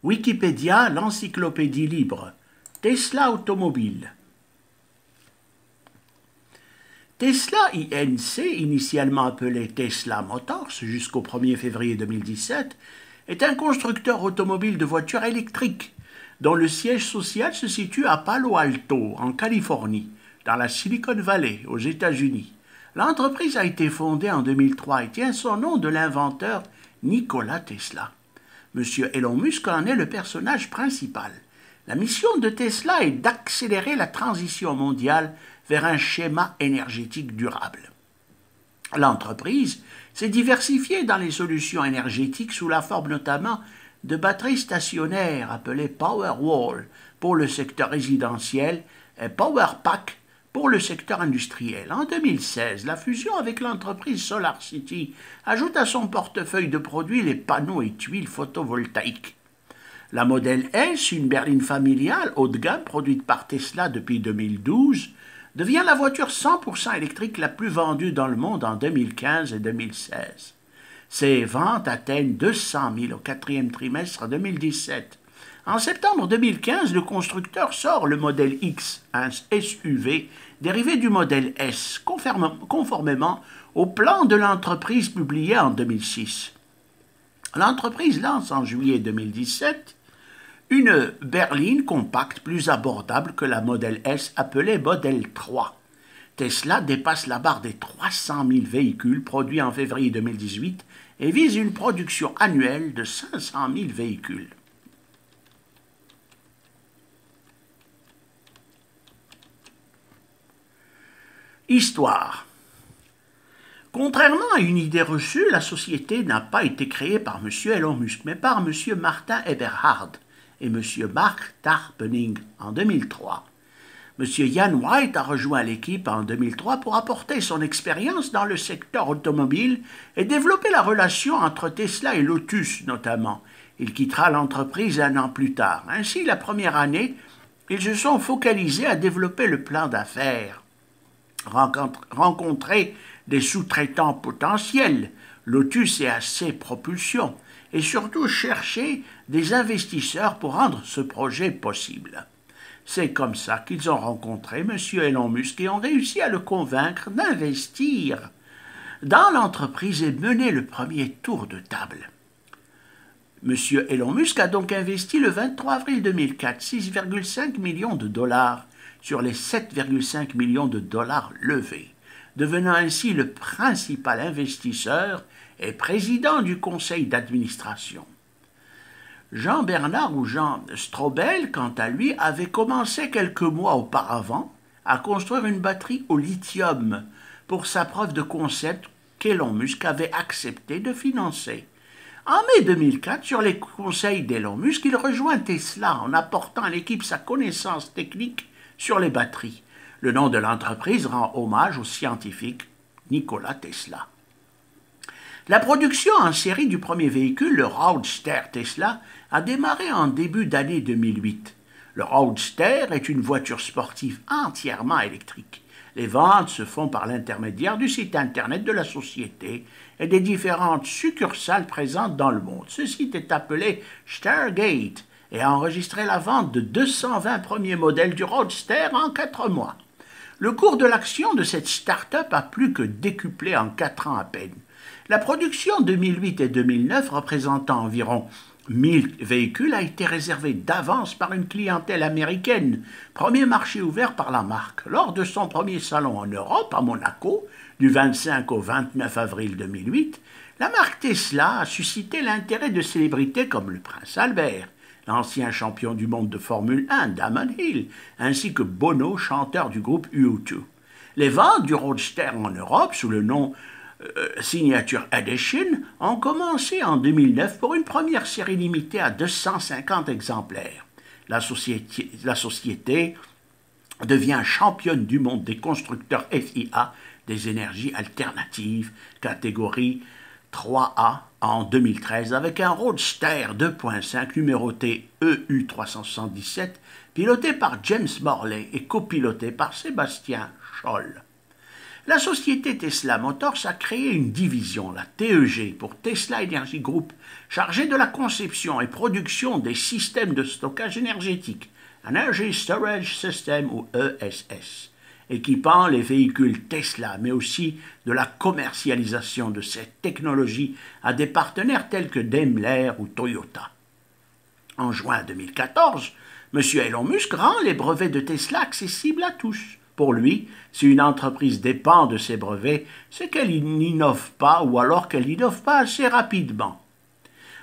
Wikipédia, l'encyclopédie libre. Tesla Automobile. Tesla Inc., initialement appelé Tesla Motors jusqu'au 1er février 2017, est un constructeur automobile de voitures électriques dont le siège social se situe à Palo Alto, en Californie, dans la Silicon Valley, aux États-Unis. L'entreprise a été fondée en 2003 et tient son nom de l'inventeur Nikola Tesla. Monsieur Elon Musk en est le personnage principal. La mission de Tesla est d'accélérer la transition mondiale vers un schéma énergétique durable. L'entreprise s'est diversifiée dans les solutions énergétiques sous la forme notamment de batteries stationnaires appelées Powerwall pour le secteur résidentiel et Powerpack pour le secteur industriel. En 2016, la fusion avec l'entreprise SolarCity ajoute à son portefeuille de produits les panneaux et tuiles photovoltaïques. La Model S, une berline familiale haut de gamme produite par Tesla depuis 2012, devient la voiture 100% électrique la plus vendue dans le monde en 2015 et 2016. Ses ventes atteignent 200 000 au quatrième trimestre 2017. En septembre 2015, le constructeur sort le Model X, un SUV dérivé du Model S, conformément au plan de l'entreprise publié en 2006. L'entreprise lance en juillet 2017 une berline compacte plus abordable que la Model S appelée Model 3. Tesla dépasse la barre des 300 000 véhicules produits en février 2018 et vise une production annuelle de 500 000 véhicules. Histoire. Contrairement à une idée reçue, la société n'a pas été créée par M. Elon Musk, mais par M. Martin Eberhard et M. Mark Tarpenning en 2003. M. Ian White a rejoint l'équipe en 2003 pour apporter son expérience dans le secteur automobile et développer la relation entre Tesla et Lotus notamment. Il quittera l'entreprise un an plus tard. Ainsi, la première année, ils se sont focalisés à développer le plan d'affaires, rencontrer des sous-traitants potentiels, Lotus et AC Propulsion, et surtout chercher des investisseurs pour rendre ce projet possible. C'est comme ça qu'ils ont rencontré M. Elon Musk et ont réussi à le convaincre d'investir dans l'entreprise et mener le premier tour de table. M. Elon Musk a donc investi le 23 avril 2004 6,5 millions de dollars sur les 7,5 millions de dollars levés, devenant ainsi le principal investisseur et président du conseil d'administration. Jean-Bernard ou Jean Strobel, quant à lui, avait commencé quelques mois auparavant à construire une batterie au lithium pour sa preuve de concept qu'Elon Musk avait accepté de financer. En mai 2004, sur les conseils d'Elon Musk, il rejoint Tesla en apportant à l'équipe sa connaissance technique sur les batteries. Le nom de l'entreprise rend hommage au scientifique Nikola Tesla. La production en série du premier véhicule, le Roadster Tesla, a démarré en début d'année 2008. Le Roadster est une voiture sportive entièrement électrique. Les ventes se font par l'intermédiaire du site internet de la société et des différentes succursales présentes dans le monde. Ce site est appelé Stargate et a enregistré la vente de 220 premiers modèles du Roadster en 4 mois. Le cours de l'action de cette start-up a plus que décuplé en 4 ans à peine. La production 2008 et 2009, représentant environ 1000 véhicules, a été réservée d'avance par une clientèle américaine, premier marché ouvert par la marque. Lors de son premier salon en Europe, à Monaco, du 25 au 29 avril 2008, la marque Tesla a suscité l'intérêt de célébrités comme le prince Albert, l'ancien champion du monde de Formule 1, Damon Hill, ainsi que Bono, chanteur du groupe U2. Les ventes du Roadster en Europe, sous le nom Signature Edition, ont commencé en 2009 pour une première série limitée à 250 exemplaires. La société devient championne du monde des constructeurs FIA des énergies alternatives, catégorie 3A en 2013, avec un Roadster 2.5 numéroté EU377, piloté par James Morley et copiloté par Sébastien Scholl. La société Tesla Motors a créé une division, la TEG, pour Tesla Energy Group, chargée de la conception et production des systèmes de stockage énergétique, Energy Storage System ou ESS, équipant les véhicules Tesla, mais aussi de la commercialisation de cette technologie à des partenaires tels que Daimler ou Toyota. En juin 2014, M. Elon Musk rend les brevets de Tesla accessibles à tous. Pour lui, si une entreprise dépend de ses brevets, c'est qu'elle n'innove pas ou alors qu'elle n'innove pas assez rapidement.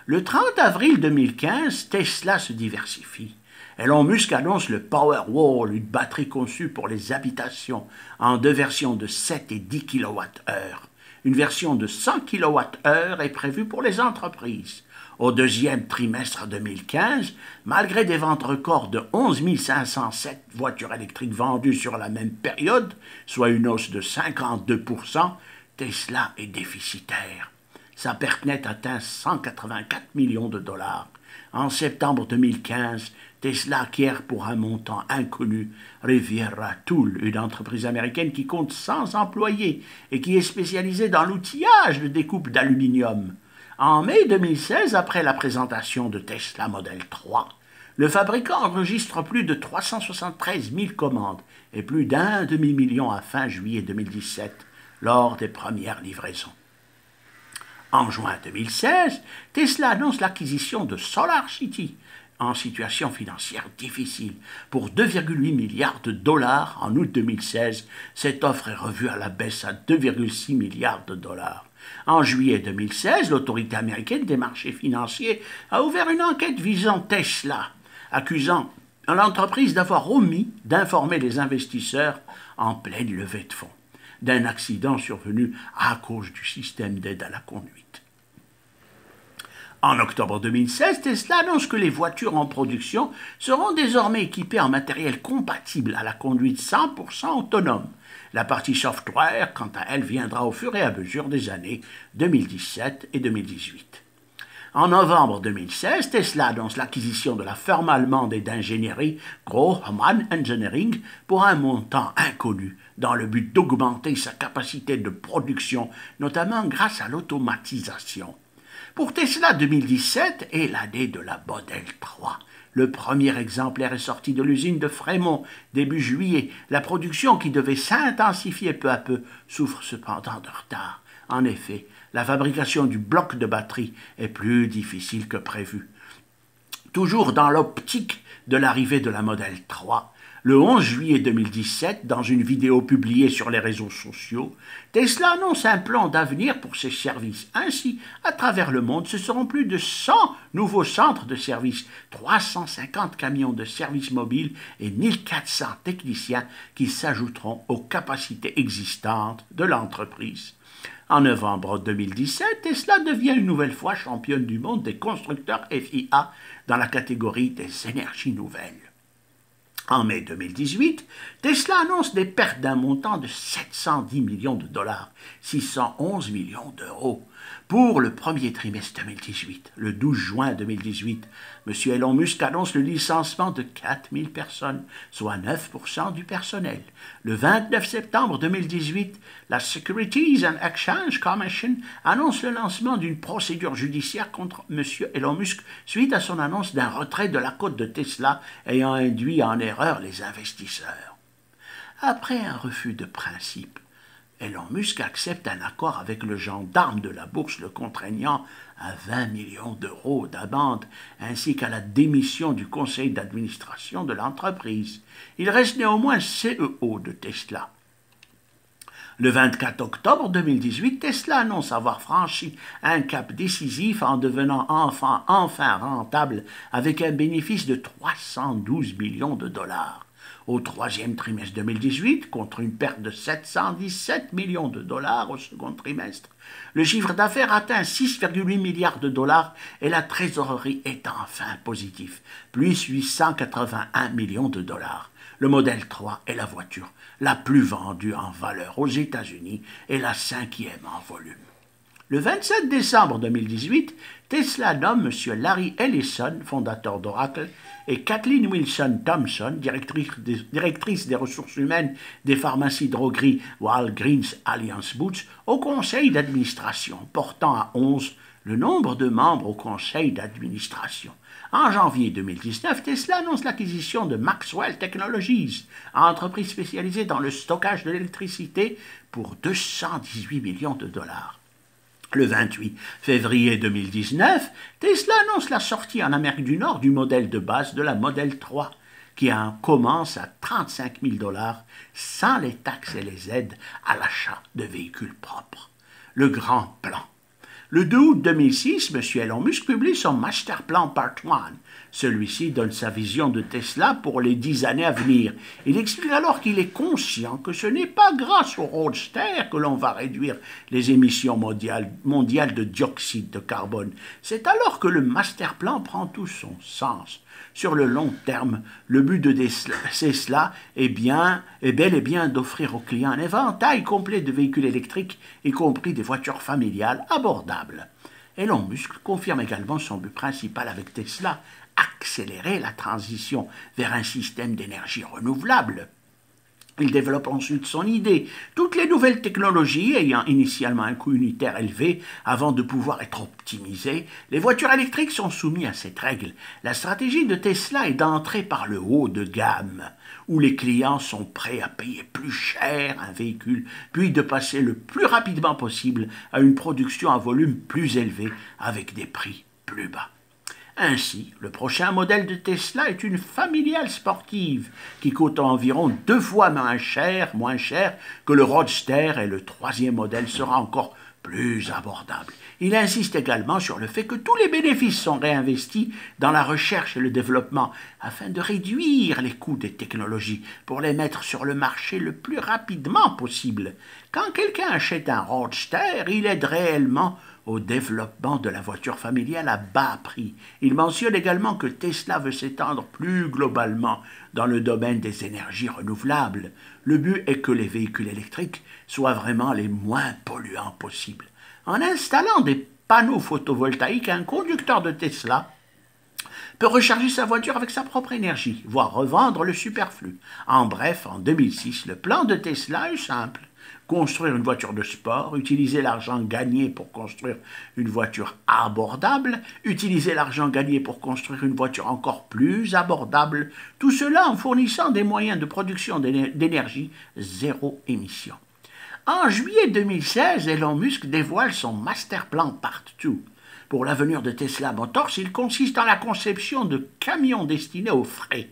Le 30 avril 2015, Tesla se diversifie. Elon Musk annonce le Powerwall, une batterie conçue pour les habitations, en deux versions de 7 et 10 kWh. Une version de 100 kWh est prévue pour les entreprises. Au deuxième trimestre 2015, malgré des ventes records de 11 507 voitures électriques vendues sur la même période, soit une hausse de 52%, Tesla est déficitaire. Sa perte nette atteint 184 millions de dollars. En septembre 2015, Tesla acquiert pour un montant inconnu Riviera Tool, une entreprise américaine qui compte 100 employés et qui est spécialisée dans l'outillage de découpe d'aluminium. En mai 2016, après la présentation de Tesla Model 3, le fabricant enregistre plus de 373 000 commandes et plus d'1 demi-million à fin juillet 2017 lors des premières livraisons. En juin 2016, Tesla annonce l'acquisition de SolarCity, en situation financière difficile, pour 2,8 milliards de dollars en août 2016. Cette offre est revue à la baisse à 2,6 milliards de dollars. En juillet 2016, l'autorité américaine des marchés financiers a ouvert une enquête visant Tesla, accusant l'entreprise d'avoir omis d'informer les investisseurs en pleine levée de fonds d'un accident survenu à cause du système d'aide à la conduite. En octobre 2016, Tesla annonce que les voitures en production seront désormais équipées en matériel compatible à la conduite 100% autonome. La partie software, quant à elle, viendra au fur et à mesure des années 2017 et 2018. En novembre 2016, Tesla annonce l'acquisition de la firme allemande et d'ingénierie Grohmann Engineering pour un montant inconnu, dans le but d'augmenter sa capacité de production, notamment grâce à l'automatisation. Pour Tesla, 2017 est l'année de la Model 3. Le premier exemplaire est sorti de l'usine de Fremont début juillet. La production, qui devait s'intensifier peu à peu, souffre cependant de retard. En effet, la fabrication du bloc de batterie est plus difficile que prévu. Toujours dans l'optique de l'arrivée de la Model 3, le 11 juillet 2017, dans une vidéo publiée sur les réseaux sociaux, Tesla annonce un plan d'avenir pour ses services. Ainsi, à travers le monde, ce seront plus de 100 nouveaux centres de services, 350 camions de service mobile et 1400 techniciens qui s'ajouteront aux capacités existantes de l'entreprise. En novembre 2017, Tesla devient une nouvelle fois championne du monde des constructeurs FIA dans la catégorie des énergies nouvelles. En mai 2018, Tesla annonce des pertes d'un montant de 710 millions de dollars, 611 millions d'euros, pour le premier trimestre 2018. Le 12 juin 2018, M. Elon Musk annonce le licenciement de 4000 personnes, soit 9% du personnel. Le 29 septembre 2018, la Securities and Exchange Commission annonce le lancement d'une procédure judiciaire contre M. Elon Musk suite à son annonce d'un retrait de la cote de Tesla ayant induit en erreur les investisseurs. Après un refus de principe, Elon Musk accepte un accord avec le gendarme de la bourse le contraignant à 20 millions d'euros d'amende ainsi qu'à la démission du conseil d'administration de l'entreprise. Il reste néanmoins CEO de Tesla. Le 24 octobre 2018, Tesla annonce avoir franchi un cap décisif en devenant enfin rentable avec un bénéfice de 312 millions de dollars. Au troisième trimestre 2018, contre une perte de 717 millions de dollars au second trimestre, le chiffre d'affaires atteint 6,8 milliards de dollars et la trésorerie est enfin positive, plus 881 millions de dollars. Le Model 3 est la voiture la plus vendue en valeur aux États-Unis et la 5e en volume. Le 27 décembre 2018, Tesla nomme M. Larry Ellison, fondateur d'Oracle, et Kathleen Wilson-Thompson, directrice des ressources humaines des pharmacies drogueries Walgreens Alliance Boots, au conseil d'administration, portant à 11 le nombre de membres au conseil d'administration. En janvier 2019, Tesla annonce l'acquisition de Maxwell Technologies, entreprise spécialisée dans le stockage de l'électricité, pour 218 millions de dollars. Le 28 février 2019, Tesla annonce la sortie en Amérique du Nord du modèle de base de la Model 3, qui commence à 35 000 dollars sans les taxes et les aides à l'achat de véhicules propres. Le grand plan. Le 2 août 2006, M. Elon Musk publie son Master Plan Part 1. Celui-ci donne sa vision de Tesla pour les 10 années à venir. Il explique alors qu'il est conscient que ce n'est pas grâce au Roadster que l'on va réduire les émissions mondiales de dioxyde de carbone. C'est alors que le Master Plan prend tout son sens. Sur le long terme, le but de Tesla est bel et bien d'offrir aux clients un éventail complet de véhicules électriques, y compris des voitures familiales abordables. Elon Musk confirme également son but principal avec Tesla, accélérer la transition vers un système d'énergie renouvelable. Il développe ensuite son idée, toutes les nouvelles technologies ayant initialement un coût unitaire élevé avant de pouvoir être optimisées. Les voitures électriques sont soumises à cette règle. La stratégie de Tesla est d'entrer par le haut de gamme, où les clients sont prêts à payer plus cher un véhicule, puis de passer le plus rapidement possible à une production à volume plus élevé avec des prix plus bas. Ainsi, le prochain modèle de Tesla est une familiale sportive qui coûte environ 2 fois moins cher que le Roadster, et le troisième modèle sera encore plus abordable. Il insiste également sur le fait que tous les bénéfices sont réinvestis dans la recherche et le développement afin de réduire les coûts des technologies pour les mettre sur le marché le plus rapidement possible. Quand quelqu'un achète un Roadster, il aide réellement au développement de la voiture familiale à bas prix. Il mentionne également que Tesla veut s'étendre plus globalement dans le domaine des énergies renouvelables. Le but est que les véhicules électriques soient vraiment les moins polluants possibles. En installant des panneaux photovoltaïques, un conducteur de Tesla peut recharger sa voiture avec sa propre énergie, voire revendre le superflu. En bref, en 2006, le plan de Tesla est simple. Construire une voiture de sport, utiliser l'argent gagné pour construire une voiture abordable, utiliser l'argent gagné pour construire une voiture encore plus abordable, tout cela en fournissant des moyens de production d'énergie zéro émission. En juillet 2016, Elon Musk dévoile son Master Plan Part 2. Pour l'avenir de Tesla Motors, il consiste en la conception de camions destinés aux frais,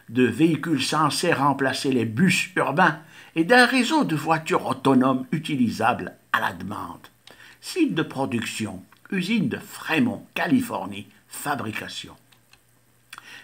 de véhicules censés remplacer les bus urbains et d'un réseau de voitures autonomes utilisables à la demande. Site de production, usine de Fremont, Californie, fabrication.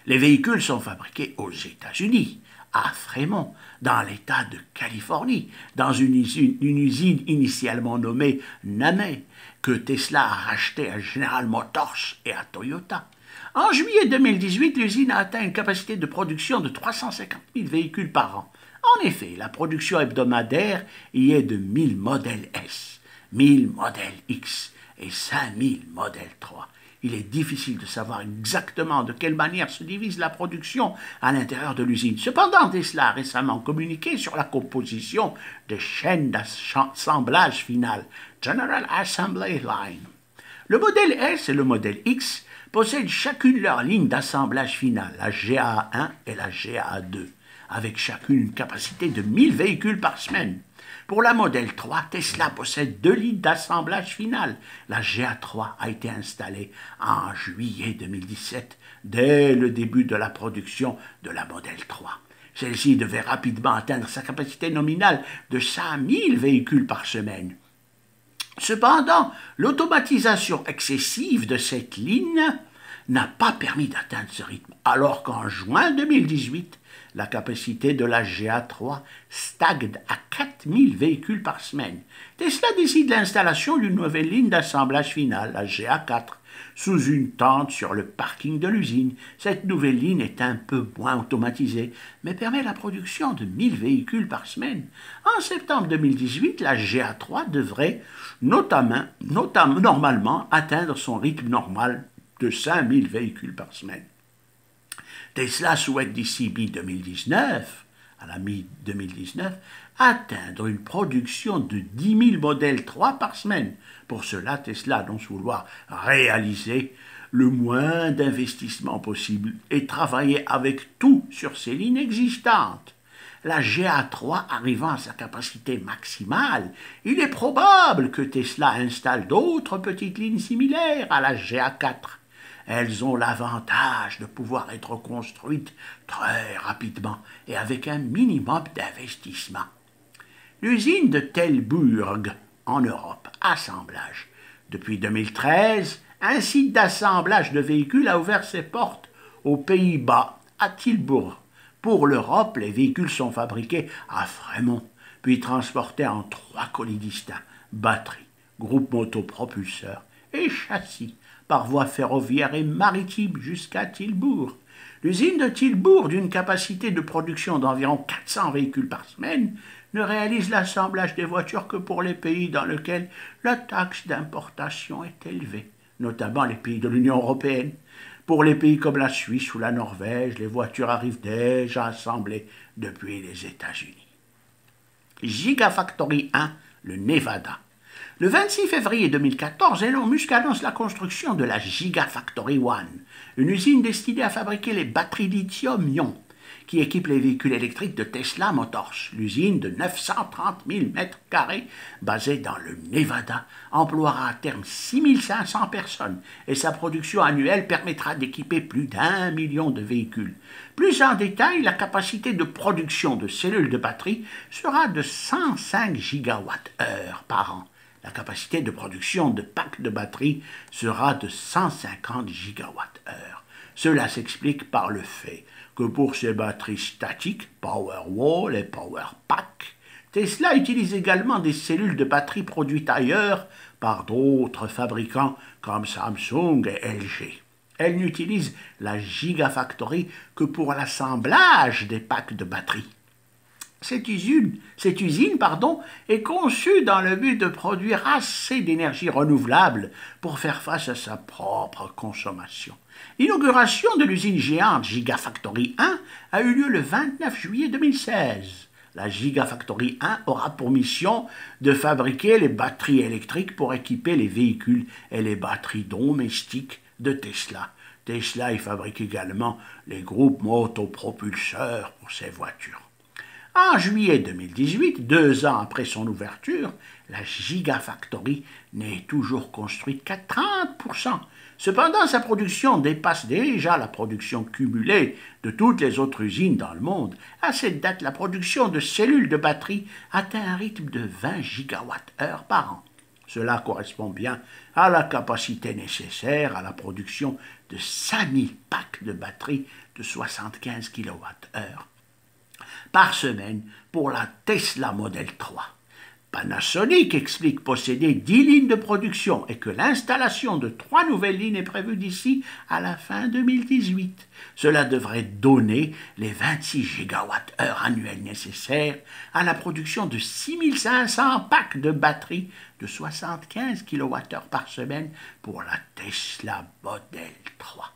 Les véhicules sont fabriqués aux États-Unis, à Fremont, dans l'État de Californie, dans une usine initialement nommée Namé, que Tesla a rachetée à General Motors et à Toyota. En juillet 2018, l'usine a atteint une capacité de production de 350 000 véhicules par an. En effet, la production hebdomadaire y est de 1000 modèles S, 1000 modèles X et 5000 modèles 3. Il est difficile de savoir exactement de quelle manière se divise la production à l'intérieur de l'usine. Cependant, Tesla a récemment communiqué sur la composition des chaînes d'assemblage final, General Assembly Line. Le modèle S et le modèle X possèdent chacune leur ligne d'assemblage final, la GA1 et la GA2, avec chacune une capacité de 1000 véhicules par semaine. Pour la Model 3, Tesla possède 2 lignes d'assemblage final. La GA3 a été installée en juillet 2017, dès le début de la production de la Model 3. Celle-ci devait rapidement atteindre sa capacité nominale de 5000 véhicules par semaine. Cependant, l'automatisation excessive de cette ligne n'a pas permis d'atteindre ce rythme, alors qu'en juin 2018, la capacité de la GA3 stagne à 4000 véhicules par semaine. Tesla décide l'installation d'une nouvelle ligne d'assemblage final, la GA4. sous une tente sur le parking de l'usine. Cette nouvelle ligne est un peu moins automatisée, mais permet la production de 1000 véhicules par semaine. En septembre 2018, la GA3 devrait normalement atteindre son rythme normal de 5000 véhicules par semaine. Tesla souhaite d'ici mi-2019, à la mi-2019, atteindre une production de 10 000 modèles 3 par semaine. Pour cela, Tesla annonce vouloir réaliser le moins d'investissement possible et travailler avec tout sur ses lignes existantes. La GA3 arrivant à sa capacité maximale, il est probable que Tesla installe d'autres petites lignes similaires à la GA4. Elles ont l'avantage de pouvoir être construites très rapidement et avec un minimum d'investissement. L'usine de Tilburg, en Europe, assemblage. Depuis 2013, un site d'assemblage de véhicules a ouvert ses portes aux Pays-Bas, à Tilburg. Pour l'Europe, les véhicules sont fabriqués à Fremont, puis transportés en 3 colis distincts, batterie, groupe motopropulseur et châssis, par voie ferroviaire et maritime jusqu'à Tilburg. L'usine de Tilburg, d'une capacité de production d'environ 400 véhicules par semaine, ne réalise l'assemblage des voitures que pour les pays dans lesquels la taxe d'importation est élevée, notamment les pays de l'Union européenne. Pour les pays comme la Suisse ou la Norvège, les voitures arrivent déjà assemblées depuis les États-Unis. Gigafactory 1, le Nevada. Le 26 février 2014, Elon Musk annonce la construction de la Gigafactory 1, une usine destinée à fabriquer les batteries lithium-ion qui équipent les véhicules électriques de Tesla Motors. L'usine de 930 000 m², basée dans le Nevada, emploiera à terme 6500 personnes et sa production annuelle permettra d'équiper plus d'1 million de véhicules. Plus en détail, la capacité de production de cellules de batterie sera de 105 gigawattheures par an. La capacité de production de packs de batterie sera de 150 gigawattheures. Cela s'explique par le fait que pour ces batteries statiques, Powerwall et Powerpack, Tesla utilise également des cellules de batterie produites ailleurs par d'autres fabricants comme Samsung et LG. Elle n'utilise la Gigafactory que pour l'assemblage des packs de batterie. Cette usine est conçue dans le but de produire assez d'énergie renouvelable pour faire face à sa propre consommation. L'inauguration de l'usine géante Gigafactory 1 a eu lieu le 29 juillet 2016. La Gigafactory 1 aura pour mission de fabriquer les batteries électriques pour équiper les véhicules et les batteries domestiques de Tesla. Tesla y fabrique également les groupes motopropulseurs pour ses voitures. En juillet 2018, 2 ans après son ouverture, la Gigafactory n'est toujours construite qu'à 30%. Cependant, sa production dépasse déjà la production cumulée de toutes les autres usines dans le monde. À cette date, la production de cellules de batterie atteint un rythme de 20 gigawattheures par an. Cela correspond bien à la capacité nécessaire à la production de 5000 packs de batterie de 75 kWh par semaine pour la Tesla Model 3. Panasonic explique posséder 10 lignes de production et que l'installation de 3 nouvelles lignes est prévue d'ici à la fin 2018. Cela devrait donner les 26 gigawattheures annuels nécessaires à la production de 6500 packs de batteries de 75 kWh par semaine pour la Tesla Model 3.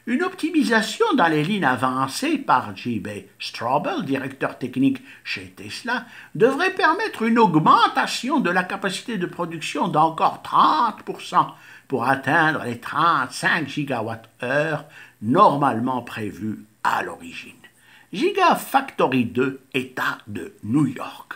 Une optimisation dans les lignes avancées par J.B. Straubel, directeur technique chez Tesla, devrait permettre une augmentation de la capacité de production d'encore 30% pour atteindre les 35 gigawattheures normalement prévues à l'origine. Gigafactory 2, État de New York.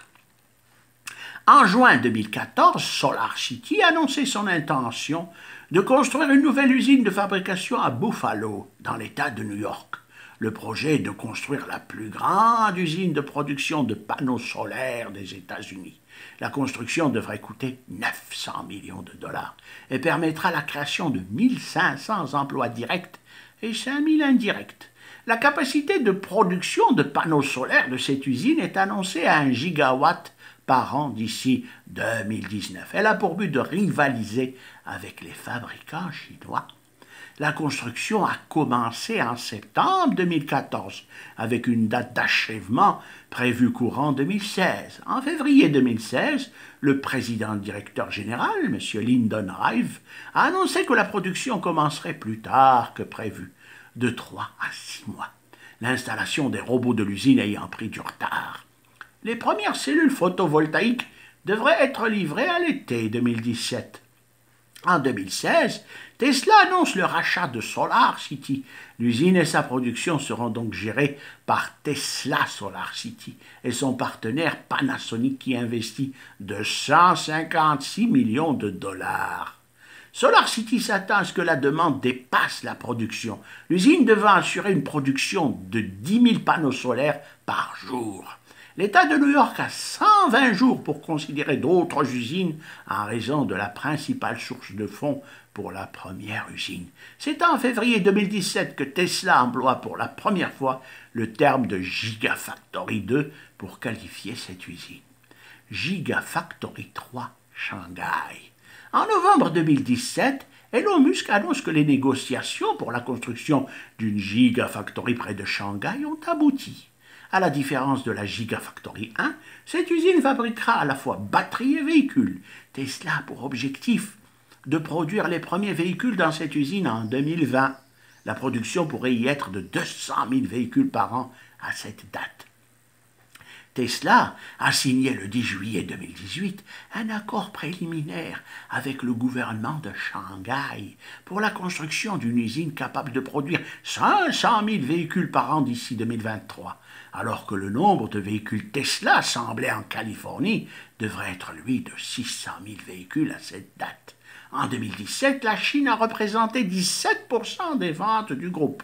En juin 2014, SolarCity a annoncé son intention de construire une nouvelle usine de fabrication à Buffalo, dans l'État de New York. Le projet est de construire la plus grande usine de production de panneaux solaires des États-Unis. La construction devrait coûter 900 millions de dollars et permettra la création de 1500 emplois directs et 5000 indirects. La capacité de production de panneaux solaires de cette usine est annoncée à 1 gigawatt par an d'ici 2019. Elle a pour but de rivaliser avec les fabricants chinois. La construction a commencé en septembre 2014, avec une date d'achèvement prévue courant 2016. En février 2016, le président directeur général, M. Lyndon Rive, a annoncé que la production commencerait plus tard que prévu, de 3 à 6 mois, l'installation des robots de l'usine ayant pris du retard. Les premières cellules photovoltaïques devraient être livrées à l'été 2017. En 2016, Tesla annonce le rachat de Solar City. L'usine et sa production seront donc gérées par Tesla Solar City et son partenaire Panasonic qui investit de 156 millions de dollars. Solar City s'attend à ce que la demande dépasse la production, l'usine devant assurer une production de 10 000 panneaux solaires par jour. L'État de New York a 120 jours pour considérer d'autres usines en raison de la principale source de fonds pour la première usine. C'est en février 2017 que Tesla emploie pour la première fois le terme de Gigafactory 2 pour qualifier cette usine. Gigafactory 3, Shanghai. En novembre 2017, Elon Musk annonce que les négociations pour la construction d'une Gigafactory près de Shanghai ont abouti. À la différence de la Gigafactory 1, cette usine fabriquera à la fois batteries et véhicules. Tesla a pour objectif de produire les premiers véhicules dans cette usine en 2020. La production pourrait y être de 200 000 véhicules par an à cette date. Tesla a signé le 10 juillet 2018 un accord préliminaire avec le gouvernement de Shanghai pour la construction d'une usine capable de produire 500 000 véhicules par an d'ici 2023, alors que le nombre de véhicules Tesla assemblés en Californie devrait être, lui, de 600 000 véhicules à cette date. En 2017, la Chine a représenté 17% des ventes du groupe.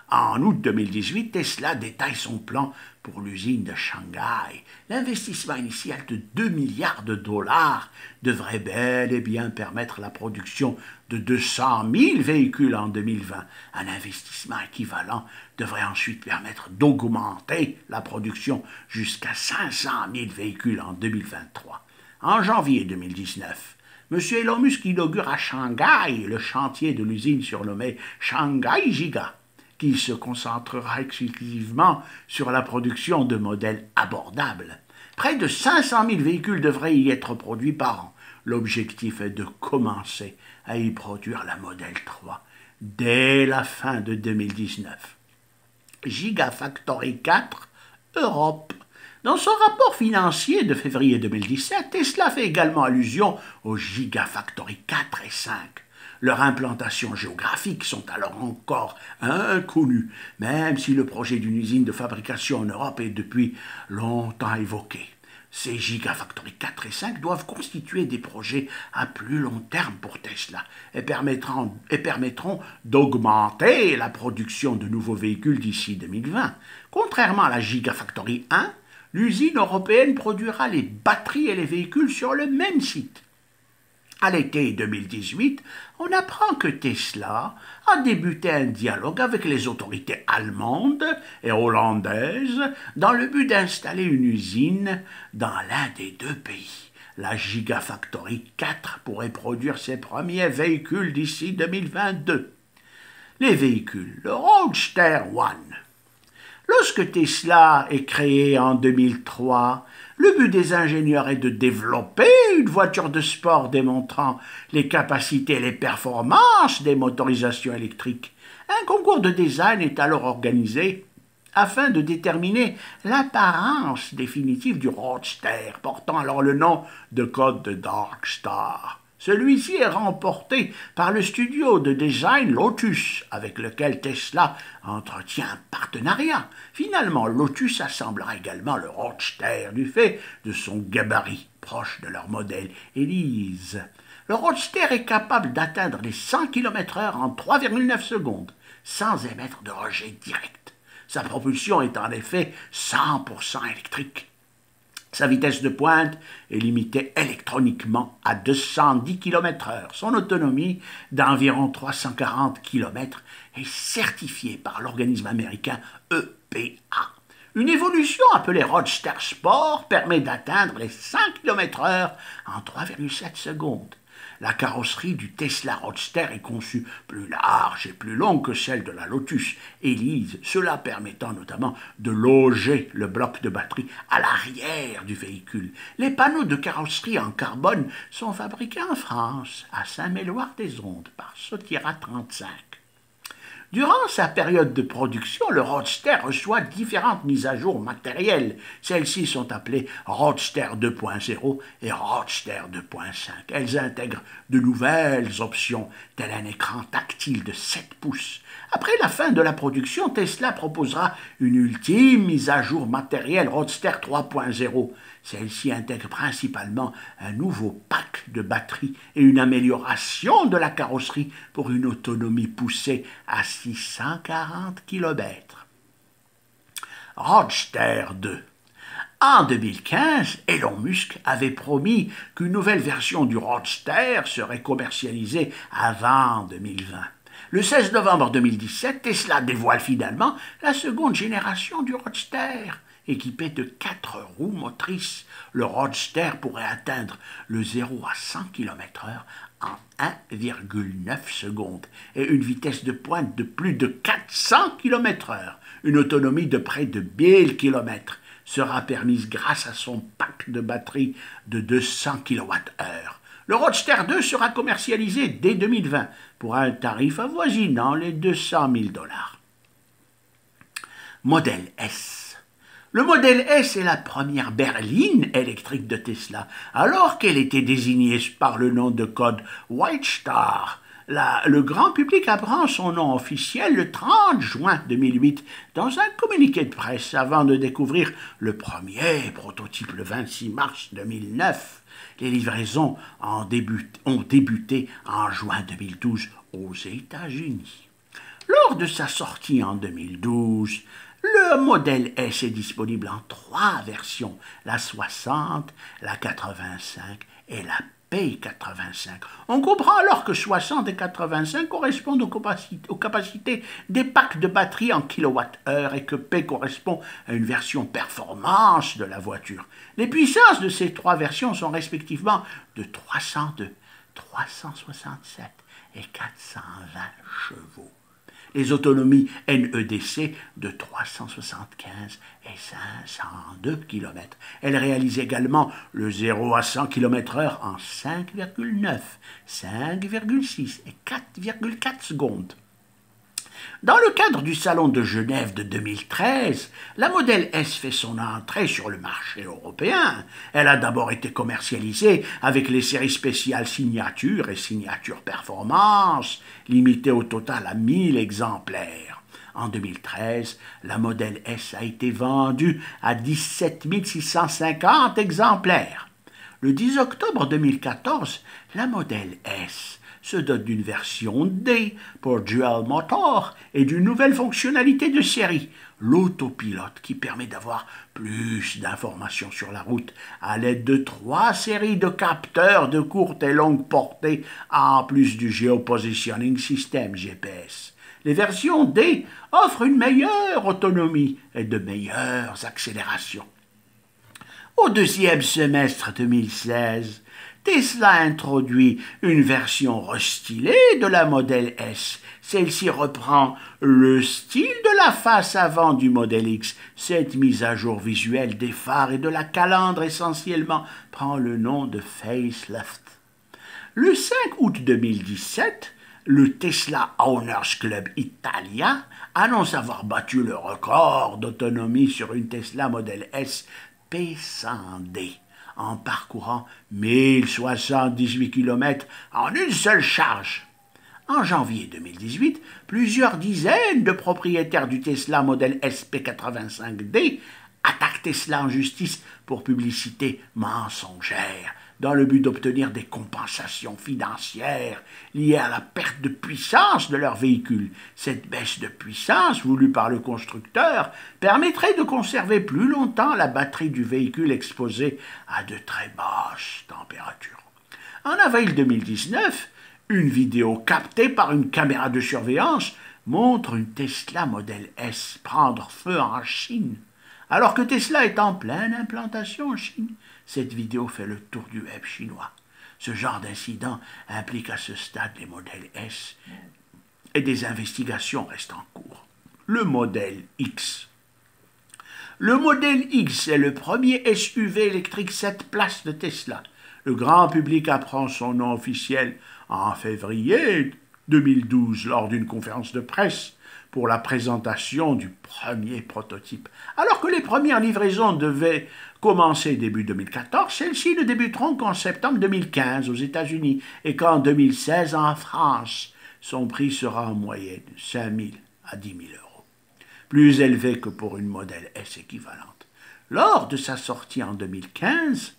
En août 2018, Tesla détaille son plan pour l'usine de Shanghai. L'investissement initial de 2 milliards de dollars devrait bel et bien permettre la production de 200 000 véhicules en 2020. Un investissement équivalent devrait ensuite permettre d'augmenter la production jusqu'à 500 000 véhicules en 2023. En janvier 2019, M. Elon Musk inaugure à Shanghai le chantier de l'usine surnommée Shanghai Giga, qui se concentrera exclusivement sur la production de modèles abordables. Près de 500 000 véhicules devraient y être produits par an. L'objectif est de commencer à y produire la Model 3 dès la fin de 2019. Gigafactory 4, Europe. Dans son rapport financier de février 2017, Tesla fait également allusion aux Gigafactory 4 et 5. Leurs implantations géographiques sont alors encore inconnues, même si le projet d'une usine de fabrication en Europe est depuis longtemps évoqué. Ces Gigafactory 4 et 5 doivent constituer des projets à plus long terme pour Tesla et permettront d'augmenter la production de nouveaux véhicules d'ici 2020. Contrairement à la Gigafactory 1, l'usine européenne produira les batteries et les véhicules sur le même site. À l'été 2018, on apprend que Tesla a débuté un dialogue avec les autorités allemandes et hollandaises dans le but d'installer une usine dans l'un des deux pays. La Gigafactory 4 pourrait produire ses premiers véhicules d'ici 2022. Les véhicules, le Roadster One. Lorsque Tesla est créé en 2003, le but des ingénieurs est de développer une voiture de sport démontrant les capacités et les performances des motorisations électriques. Un concours de design est alors organisé afin de déterminer l'apparence définitive du Roadster, portant alors le nom de code de Darkstar. Celui-ci est remporté par le studio de design Lotus, avec lequel Tesla entretient un partenariat. Finalement, Lotus assemblera également le Roadster du fait de son gabarit, proche de leur modèle Elise. Le Roadster est capable d'atteindre les 100 km/h en 3,9 secondes, sans émettre de rejet direct. Sa propulsion est en effet 100% électrique. Sa vitesse de pointe est limitée électroniquement à 210 km/h. Son autonomie d'environ 340 km est certifiée par l'organisme américain EPA. Une évolution appelée Roadster Sport permet d'atteindre les 5 km/h en 3,7 secondes. La carrosserie du Tesla Roadster est conçue plus large et plus longue que celle de la Lotus Elise, cela permettant notamment de loger le bloc de batterie à l'arrière du véhicule. Les panneaux de carrosserie en carbone sont fabriqués en France, à Saint-Méloire-des-Ondes, par Sotira 35. Durant sa période de production, le Roadster reçoit différentes mises à jour matérielles. Celles-ci sont appelées Roadster 2.0 et Roadster 2.5. Elles intègrent de nouvelles options, tel un écran tactile de 7 pouces. Après la fin de la production, Tesla proposera une ultime mise à jour matérielle Roadster 3.0. Celle-ci intègre principalement un nouveau pack de batterie et une amélioration de la carrosserie pour une autonomie poussée à 640 km. Roadster 2. En 2015, Elon Musk avait promis qu'une nouvelle version du Roadster serait commercialisée avant 2020. Le 16 novembre 2017, Tesla dévoile finalement la seconde génération du Roadster. Équipé de 4 roues motrices, le Roadster pourrait atteindre le 0 à 100 km/h en 1,9 secondes et une vitesse de pointe de plus de 400 km/h. Une autonomie de près de 1000 km sera permise grâce à son pack de batterie de 200 kWh. Le Roadster 2 sera commercialisé dès 2020 pour un tarif avoisinant les 200 000 $. Modèle S. Le modèle S est la première berline électrique de Tesla, alors qu'elle était désignée par le nom de code White Star. Le grand public apprend son nom officiel le 30 juin 2008 dans un communiqué de presse avant de découvrir le premier prototype le 26 mars 2009. Les livraisons ont débuté en juin 2012 aux États-Unis. Lors de sa sortie en 2012, le modèle S est disponible en 3 versions, la 60, la 85 et la P85. On comprend alors que 60 et 85 correspondent aux capacités des packs de batterie en kWh et que P correspond à une version performance de la voiture. Les puissances de ces 3 versions sont respectivement de 302, 367 et 420 chevaux. Les autonomies NEDC de 375 et 502 km. Elle réalise également le 0 à 100 km/h en 5,9, 5,6 et 4,4 secondes. Dans le cadre du Salon de Genève de 2013, la modèle S fait son entrée sur le marché européen. Elle a d'abord été commercialisée avec les séries spéciales Signature et Signature Performance, limitées au total à 1000 exemplaires. En 2013, la modèle S a été vendue à 17 650 exemplaires. Le 10 octobre 2014, la modèle S se dote d'une version D pour Dual Motor et d'une nouvelle fonctionnalité de série, l'autopilote, qui permet d'avoir plus d'informations sur la route à l'aide de 3 séries de capteurs de courte et longue portée en plus du Geopositioning System GPS. Les versions D offrent une meilleure autonomie et de meilleures accélérations. Au deuxième semestre 2016, Tesla introduit une version restylée de la modèle S. Celle-ci reprend le style de la face avant du modèle X. Cette mise à jour visuelle des phares et de la calandre essentiellement prend le nom de facelift. Le 5 août 2017, le Tesla Owners Club Italia annonce avoir battu le record d'autonomie sur une Tesla modèle S P100D en parcourant 1078 km en une seule charge. En janvier 2018, plusieurs dizaines de propriétaires du Tesla modèle SP85D attaquent Tesla en justice pour publicité mensongère, dans le but d'obtenir des compensations financières liées à la perte de puissance de leur véhicule. Cette baisse de puissance, voulue par le constructeur, permettrait de conserver plus longtemps la batterie du véhicule exposée à de très basses températures. En avril 2019, une vidéo captée par une caméra de surveillance montre une Tesla modèle S prendre feu en Chine. alors que Tesla est en pleine implantation en Chine. Cette vidéo fait le tour du web chinois. Ce genre d'incident implique à ce stade les modèles S et des investigations restent en cours. Le modèle X. Le modèle X est le premier SUV électrique 7 places de Tesla. Le grand public apprend son nom officiel en février 2012 lors d'une conférence de presse pour la présentation du premier prototype. Alors que les premières livraisons devaient commencer début 2014, celles-ci ne débuteront qu'en septembre 2015 aux États-Unis et qu'en 2016 en France. Son prix sera en moyenne 5 000 à 10 000 euros, plus élevé que pour une modèle S équivalente. Lors de sa sortie en 2015,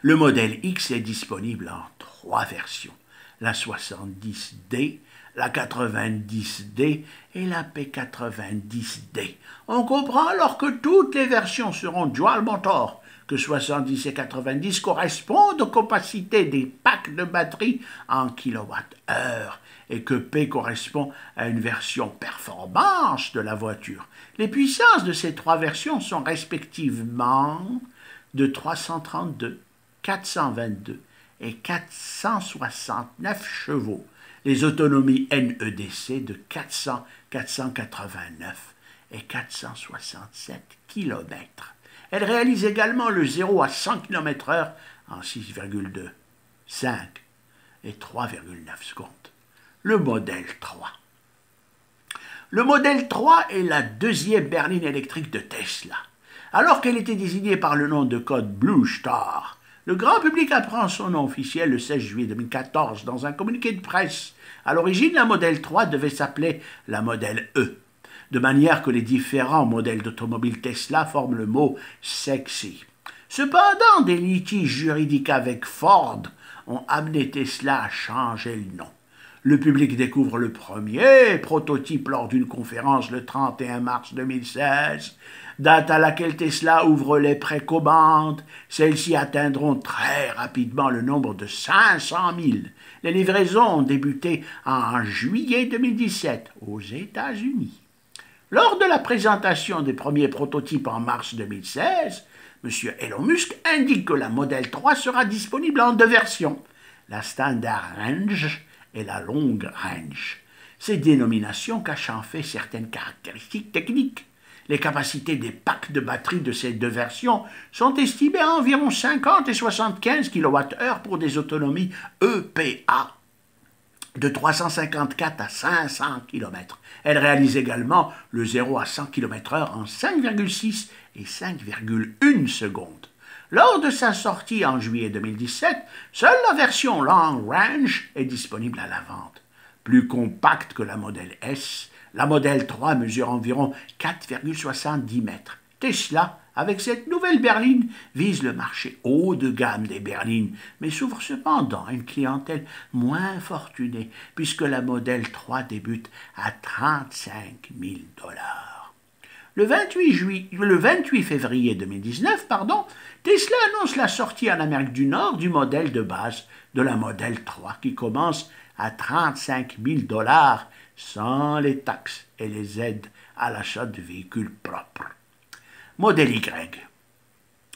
le modèle X est disponible en 3 versions, la 70D, la 90D et la P90D. On comprend alors que toutes les versions seront dual motor, que 70 et 90 correspondent aux capacités des packs de batterie en kWh et que P correspond à une version performance de la voiture. Les puissances de ces 3 versions sont respectivement de 332, 422 et 469 chevaux. Les autonomies NEDC de 400, 489 et 467 km. Elle réalise également le 0 à 100 km/h en 6,2, 5 et 3,9 secondes. Le modèle 3. Le modèle 3 est la deuxième berline électrique de Tesla. Alors qu'elle était désignée par le nom de code Blue Star, le grand public apprend son nom officiel le 16 juillet 2014 dans un communiqué de presse. À l'origine, la modèle 3 devait s'appeler la modèle E, de manière que les différents modèles d'automobiles Tesla forment le mot « sexy ». Cependant, des litiges juridiques avec Ford ont amené Tesla à changer le nom. Le public découvre le premier prototype lors d'une conférence le 31 mars 2016, date à laquelle Tesla ouvre les précommandes. Celles-ci atteindront très rapidement le nombre de 500 000. Les livraisons ont débuté en juillet 2017 aux États-Unis. Lors de la présentation des premiers prototypes en mars 2016, M. Elon Musk indique que la modèle 3 sera disponible en 2 versions, la Standard Range et la Long Range. Ces dénominations cachent en fait certaines caractéristiques techniques. Les capacités des packs de batterie de ces 2 versions sont estimées à environ 50 et 75 kWh pour des autonomies EPA de 354 à 500 km. Elle réalise également le 0 à 100 km/h en 5,6 et 5,1 secondes. Lors de sa sortie en juillet 2017, seule la version Long Range est disponible à la vente. Plus compacte que la modèle S, la modèle 3 mesure environ 4,70 mètres. Tesla, avec cette nouvelle berline, vise le marché haut de gamme des berlines, mais s'ouvre cependant à une clientèle moins fortunée, puisque la modèle 3 débute à 35 000 $. Le 28 février 2019, Tesla annonce la sortie en Amérique du Nord du modèle de base de la modèle 3 qui commence à 35 000 $ sans les taxes et les aides à l'achat de véhicules propres. Modèle Y.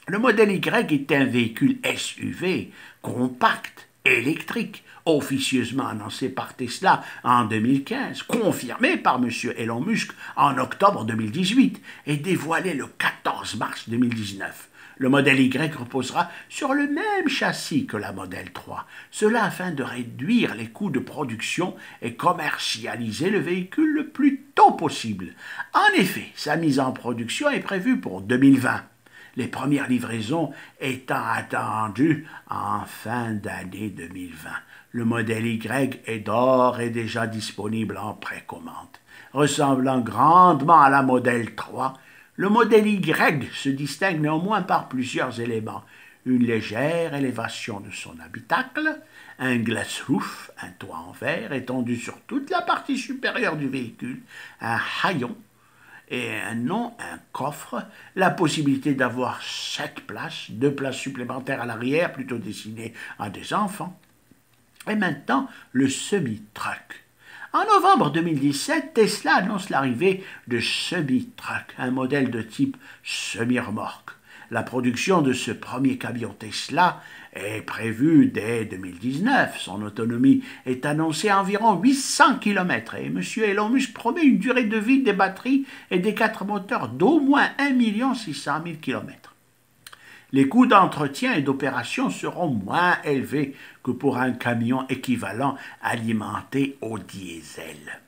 Le modèle Y est un véhicule SUV compact, électrique, officieusement annoncé par Tesla en 2015, confirmé par M. Elon Musk en octobre 2018 et dévoilé le 14 mars 2019. Le modèle Y reposera sur le même châssis que la modèle 3, cela afin de réduire les coûts de production et commercialiser le véhicule le plus tôt possible. En effet, sa mise en production est prévue pour 2020. Les premières livraisons étant attendues en fin d'année 2020. Le modèle Y est d'ores et déjà disponible en précommande. Ressemblant grandement à la modèle 3, le modèle Y se distingue néanmoins par plusieurs éléments. Une légère élévation de son habitacle, un glass roof, un toit en verre étendu sur toute la partie supérieure du véhicule, un haillon, et un coffre, la possibilité d'avoir 7 places, 2 places supplémentaires à l'arrière, plutôt destinées à des enfants. Et maintenant, le semi-truck. En novembre 2017, Tesla annonce l'arrivée de Semi-Truck, un modèle de type semi-remorque. La production de ce premier camion Tesla est prévue dès 2019. Son autonomie est annoncée à environ 800 km et M. Elon Musk promet une durée de vie des batteries et des 4 moteurs d'au moins 1 600 000 km. Les coûts d'entretien et d'opération seront moins élevés que pour un camion équivalent alimenté au diesel.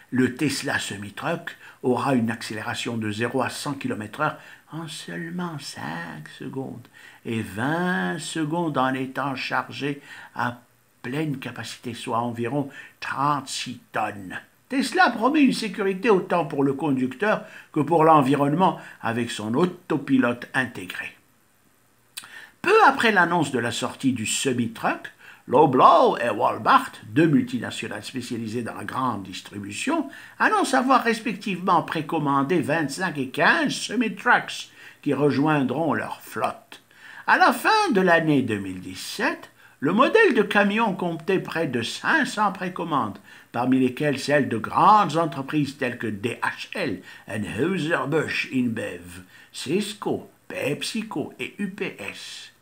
Le Tesla Semi-Truck aura une accélération de 0 à 100 km/h en seulement 5 secondes et 20 secondes en étant chargé à pleine capacité, soit environ 36 tonnes. Tesla promet une sécurité autant pour le conducteur que pour l'environnement avec son autopilote intégré. Peu après l'annonce de la sortie du Semi-Truck, Loblaw et Walmart, deux multinationales spécialisées dans la grande distribution, annoncent avoir respectivement précommandé 25 et 15 Semi-Trucks qui rejoindront leur flotte. À la fin de l'année 2017, le modèle de camion comptait près de 500 précommandes, parmi lesquelles celles de grandes entreprises telles que DHL, Anheuser-Busch InBev, Cisco, PepsiCo et UPS.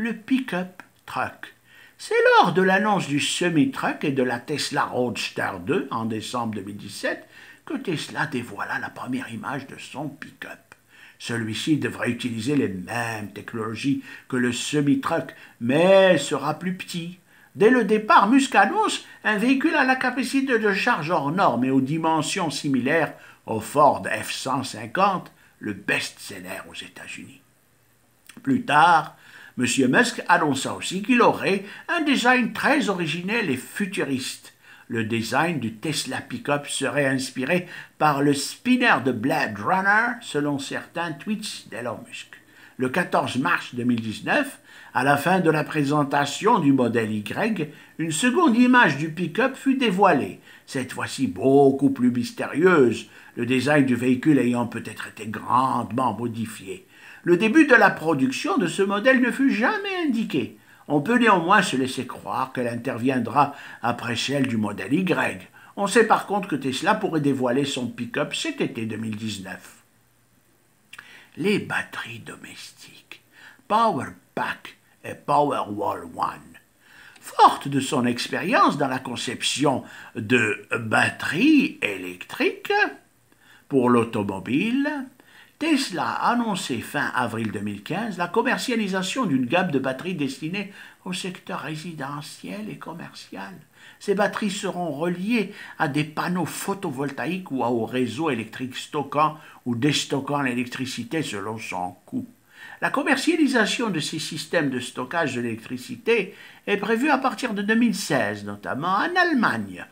Le pick-up truck. C'est lors de l'annonce du Semi-Truck et de la Tesla Roadster 2 en décembre 2017 que Tesla dévoila la première image de son pick-up. Celui-ci devrait utiliser les mêmes technologies que le Semi-Truck, mais sera plus petit. Dès le départ, Musk annonce un véhicule à la capacité de charge hors norme et aux dimensions similaires au Ford F-150, le best-seller aux États-Unis. Plus tard, M. Musk annonça aussi qu'il aurait un design très originel et futuriste. Le design du Tesla Pick-up serait inspiré par le spinner de Blade Runner, selon certains tweets d'Elon Musk. Le 14 mars 2019, à la fin de la présentation du modèle Y, une seconde image du pick-up fut dévoilée, cette fois-ci beaucoup plus mystérieuse, le design du véhicule ayant peut-être été grandement modifié. Le début de la production de ce modèle ne fut jamais indiqué. On peut néanmoins se laisser croire qu'elle interviendra après celle du modèle Y. On sait par contre que Tesla pourrait dévoiler son pick-up cet été 2019. Les batteries domestiques, PowerPack et Powerwall 1. Forte de son expérience dans la conception de batteries électriques pour l'automobile, Tesla a annoncé fin avril 2015 la commercialisation d'une gamme de batteries destinées au secteur résidentiel et commercial. Ces batteries seront reliées à des panneaux photovoltaïques ou au réseau électrique stockant ou déstockant l'électricité selon son coût. La commercialisation de ces systèmes de stockage de l'électricité est prévue à partir de 2016, notamment en Allemagne.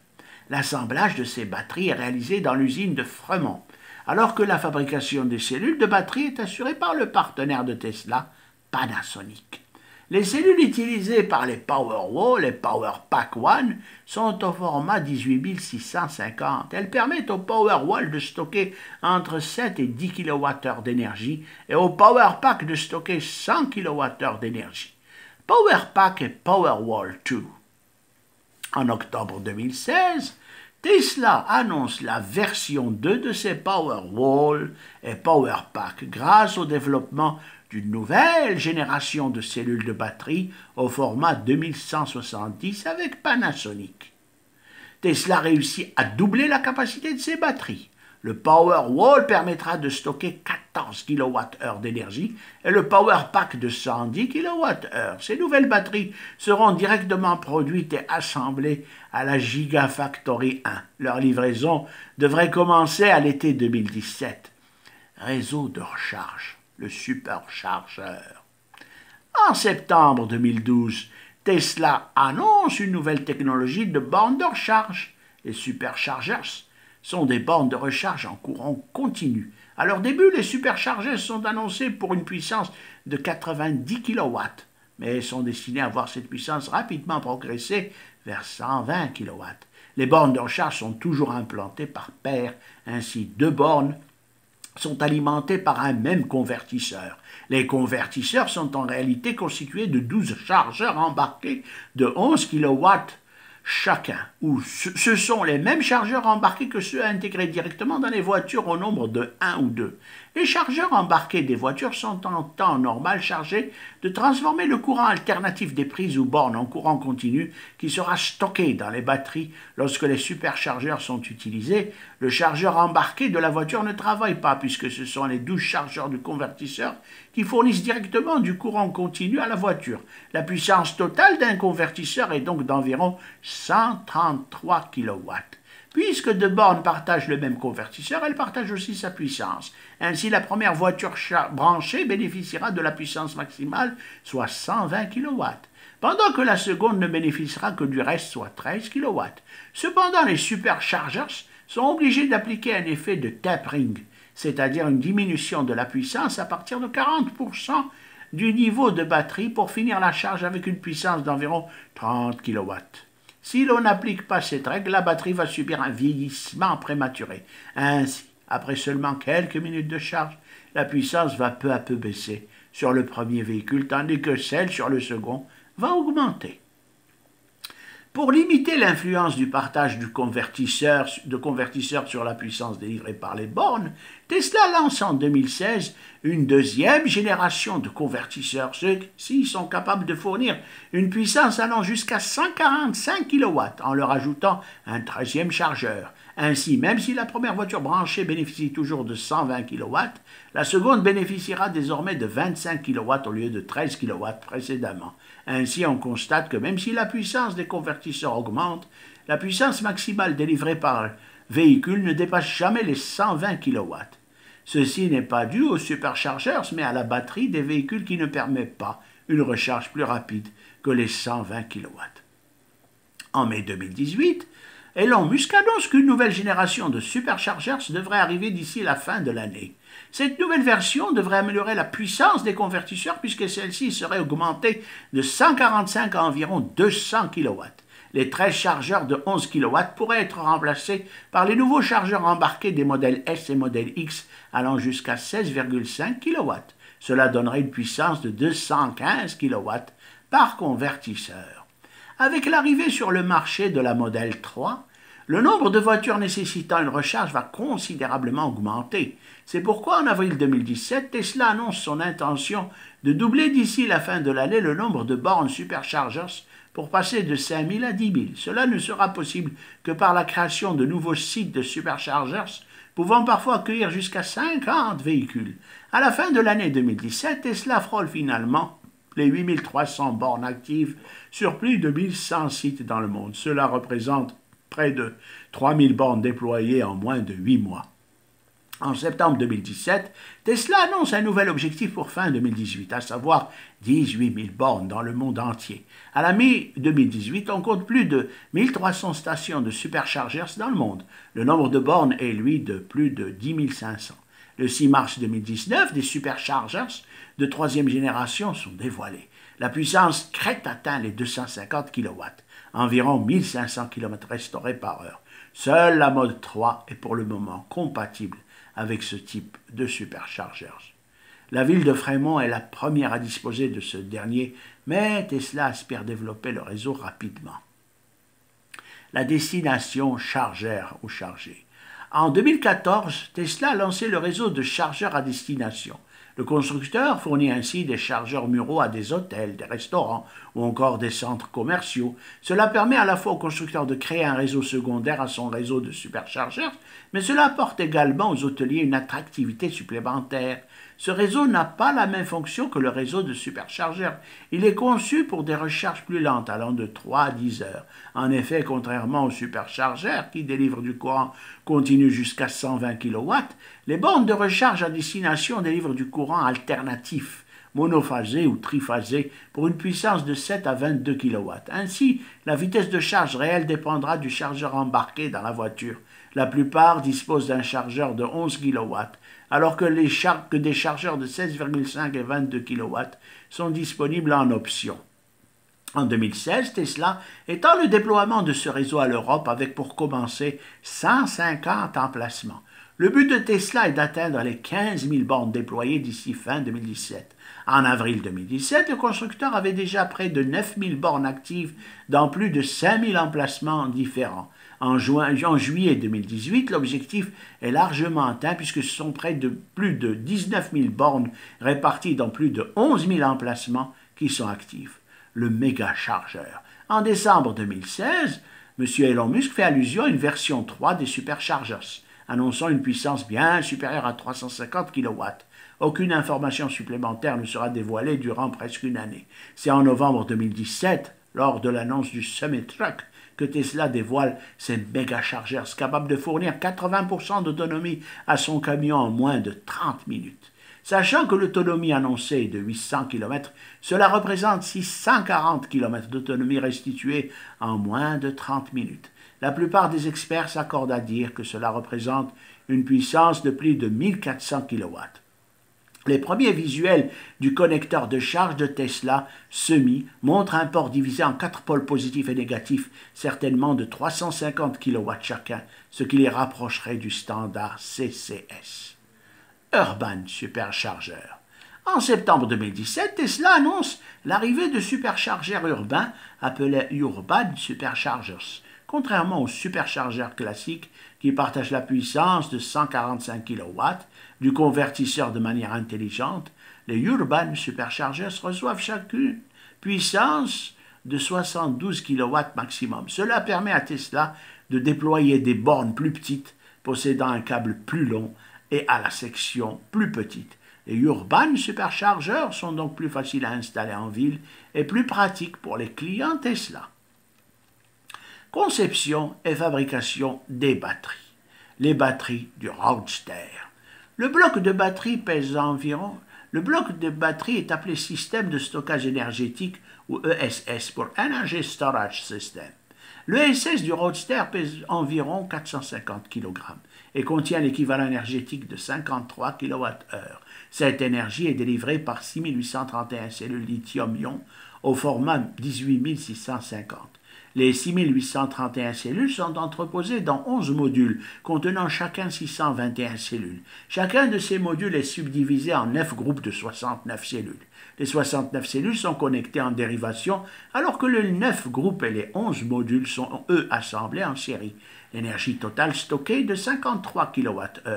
L'assemblage de ces batteries est réalisé dans l'usine de Fremont, alors que la fabrication des cellules de batterie est assurée par le partenaire de Tesla, Panasonic. Les cellules utilisées par les Powerwall et PowerPack 1 sont au format 18650. Elles permettent au Powerwall de stocker entre 7 et 10 kWh d'énergie et au PowerPack de stocker 100 kWh d'énergie. PowerPack et Powerwall 2. En octobre 2016, Tesla annonce la version 2 de ses Powerwall et PowerPack grâce au développement d'une nouvelle génération de cellules de batterie au format 2170 avec Panasonic. Tesla réussit à doubler la capacité de ses batteries. Le Powerwall permettra de stocker 14 kWh d'énergie et le PowerPack de 110 kWh. Ces nouvelles batteries seront directement produites et assemblées à la Gigafactory 1. Leur livraison devrait commencer à l'été 2017. Réseau de recharge, le superchargeur. En septembre 2012, Tesla annonce une nouvelle technologie de borne de recharge. Les superchargers sont des bornes de recharge en courant continu. À leur début, les superchargeurs sont annoncés pour une puissance de 90 kW, mais sont destinés à voir cette puissance rapidement progresser vers 120 kW. Les bornes de recharge sont toujours implantées par paire, ainsi deux bornes sont alimentées par un même convertisseur. Les convertisseurs sont en réalité constitués de 12 chargeurs embarqués de 11 kW chacun, ou ce sont les mêmes chargeurs embarqués que ceux intégrés directement dans les voitures au nombre de 1 ou 2. Les chargeurs embarqués des voitures sont en temps normal chargés de transformer le courant alternatif des prises ou bornes en courant continu qui sera stocké dans les batteries lorsque les superchargeurs sont utilisés. Le chargeur embarqué de la voiture ne travaille pas puisque ce sont les 12 chargeurs du convertisseur qui fournissent directement du courant continu à la voiture. La puissance totale d'un convertisseur est donc d'environ 133 kW. Puisque deux bornes partagent le même convertisseur, elles partagent aussi sa puissance. Ainsi, la première voiture branchée bénéficiera de la puissance maximale, soit 120 kW, pendant que la seconde ne bénéficiera que du reste, soit 13 kW. Cependant, les superchargers sont obligés d'appliquer un effet de tapering, c'est-à-dire une diminution de la puissance à partir de 40% du niveau de batterie pour finir la charge avec une puissance d'environ 30 kW. Si l'on n'applique pas cette règle, la batterie va subir un vieillissement prématuré. Ainsi, après seulement quelques minutes de charge, la puissance va peu à peu baisser sur le premier véhicule, tandis que celle sur le second va augmenter. Pour limiter l'influence du partage de convertisseurs sur la puissance délivrée par les bornes, Tesla lance en 2016 une deuxième génération de convertisseurs. Ceux-ci sont capables de fournir une puissance allant jusqu'à 145 kW en leur ajoutant un 13e chargeur. Ainsi, même si la première voiture branchée bénéficie toujours de 120 kW, la seconde bénéficiera désormais de 25 kW au lieu de 13 kW précédemment. Ainsi, on constate que même si la puissance des convertisseurs augmente, la puissance maximale délivrée par véhicule ne dépasse jamais les 120 kW. Ceci n'est pas dû aux superchargers, mais à la batterie des véhicules qui ne permet pas une recharge plus rapide que les 120 kW. En mai 2018, Elon Musk annonce qu'une nouvelle génération de superchargers devrait arriver d'ici la fin de l'année. Cette nouvelle version devrait améliorer la puissance des convertisseurs puisque celle-ci serait augmentée de 145 à environ 200 kW. Les 13 chargeurs de 11 kW pourraient être remplacés par les nouveaux chargeurs embarqués des modèles S et modèle X allant jusqu'à 16,5 kW. Cela donnerait une puissance de 215 kW par convertisseur. Avec l'arrivée sur le marché de la modèle 3, le nombre de voitures nécessitant une recharge va considérablement augmenter. C'est pourquoi en avril 2017, Tesla annonce son intention de doubler d'ici la fin de l'année le nombre de bornes superchargers pour passer de 5 000 à 10 000. Cela ne sera possible que par la création de nouveaux sites de superchargers pouvant parfois accueillir jusqu'à 50 véhicules. À la fin de l'année 2017, Tesla frôle finalement les 8300 bornes actives sur plus de 1100 sites dans le monde. Cela représente près de 3000 bornes déployées en moins de 8 mois. En septembre 2017, Tesla annonce un nouvel objectif pour fin 2018, à savoir 18 000 bornes dans le monde entier. À la mi-2018, on compte plus de 1300 stations de superchargers dans le monde. Le nombre de bornes est, lui, de plus de 10 500. Le 6 mars 2019, des superchargers de troisième génération sont dévoilés. La puissance crête atteint les 250 kW, environ 1500 km restaurés par heure. Seule la mode 3 est pour le moment compatible avec ce type de superchargers. La ville de Fremont est la première à disposer de ce dernier, mais Tesla aspire développer le réseau rapidement. La destination chargeur ou chargé. En 2014, Tesla a lancé le réseau de chargeurs à destination. Le constructeur fournit ainsi des chargeurs muraux à des hôtels, des restaurants ou encore des centres commerciaux. Cela permet à la fois au constructeur de créer un réseau secondaire à son réseau de superchargeurs, mais cela apporte également aux hôteliers une attractivité supplémentaire. Ce réseau n'a pas la même fonction que le réseau de superchargeurs. Il est conçu pour des recharges plus lentes, allant de 3 à 10 heures. En effet, contrairement aux superchargeurs qui délivrent du courant continu jusqu'à 120 kW, les bornes de recharge à destination délivrent du courant alternatif, monophasé ou triphasé, pour une puissance de 7 à 22 kW. Ainsi, la vitesse de charge réelle dépendra du chargeur embarqué dans la voiture. La plupart disposent d'un chargeur de 11 kW, alors que des chargeurs de 16,5 et 22 kW sont disponibles en option. En 2016, Tesla étend le déploiement de ce réseau à l'Europe avec pour commencer 150 emplacements. Le but de Tesla est d'atteindre les 15 000 bornes déployées d'ici fin 2017. En avril 2017, le constructeur avait déjà près de 9 000 bornes actives dans plus de 5 000 emplacements différents. En juillet 2018, l'objectif est largement atteint puisque ce sont près de plus de 19 000 bornes réparties dans plus de 11 000 emplacements qui sont actifs. Le méga chargeur. En décembre 2016, M. Elon Musk fait allusion à une version 3 des superchargers, annonçant une puissance bien supérieure à 350 kW. Aucune information supplémentaire ne sera dévoilée durant presque une année. C'est en novembre 2017, lors de l'annonce du Summit Truck, que Tesla dévoile ses méga chargers capables de fournir 80% d'autonomie à son camion en moins de 30 minutes. Sachant que l'autonomie annoncée est de 800 km, cela représente 640 km d'autonomie restituée en moins de 30 minutes. La plupart des experts s'accordent à dire que cela représente une puissance de plus de 1400 kW. Les premiers visuels du connecteur de charge de Tesla semi montrent un port divisé en 4 pôles positifs et négatifs, certainement de 350 kW chacun, ce qui les rapprocherait du standard CCS. Urban Supercharger. En septembre 2017, Tesla annonce l'arrivée de superchargeurs urbains appelés Urban Superchargers. Contrairement aux superchargeurs classiques qui partagent la puissance de 145 kW du convertisseur de manière intelligente, les Urban Superchargers reçoivent chacune puissance de 72 kW maximum. Cela permet à Tesla de déployer des bornes plus petites possédant un câble plus long et à la section plus petite. Les Urban Superchargers sont donc plus faciles à installer en ville et plus pratiques pour les clients Tesla. Conception et fabrication des batteries. Les batteries du Roadster. Le bloc de batterie pèse environ. Le bloc de batterie est appelé système de stockage énergétique ou ESS pour Energy Storage System. L'ESS du Roadster pèse environ 450 kg et contient l'équivalent énergétique de 53 kWh. Cette énergie est délivrée par 6831 cellules lithium-ion au format 18650. Les 6831 cellules sont entreposées dans 11 modules, contenant chacun 621 cellules. Chacun de ces modules est subdivisé en 9 groupes de 69 cellules. Les 69 cellules sont connectées en dérivation, alors que les 9 groupes et les 11 modules sont, eux, assemblés en série. L'énergie totale stockée est de 53 kWh,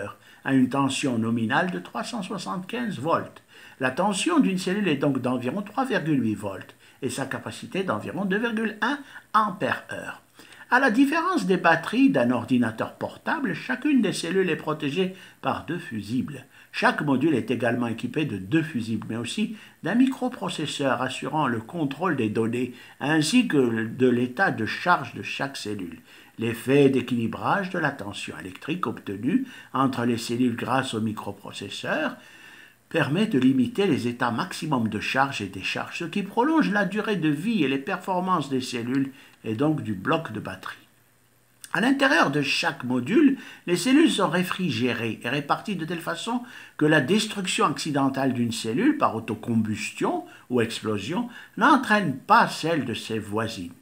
à une tension nominale de 375 volts. La tension d'une cellule est donc d'environ 3,8 volts et sa capacité d'environ 2,1 ampères-heure. À la différence des batteries d'un ordinateur portable, chacune des cellules est protégée par 2 fusibles. Chaque module est également équipé de 2 fusibles, mais aussi d'un microprocesseur assurant le contrôle des données ainsi que de l'état de charge de chaque cellule. L'effet d'équilibrage de la tension électrique obtenue entre les cellules grâce au microprocesseur permet de limiter les états maximum de charge et décharge, ce qui prolonge la durée de vie et les performances des cellules et donc du bloc de batterie. À l'intérieur de chaque module, les cellules sont réfrigérées et réparties de telle façon que la destruction accidentelle d'une cellule par autocombustion ou explosion n'entraîne pas celle de ses voisines.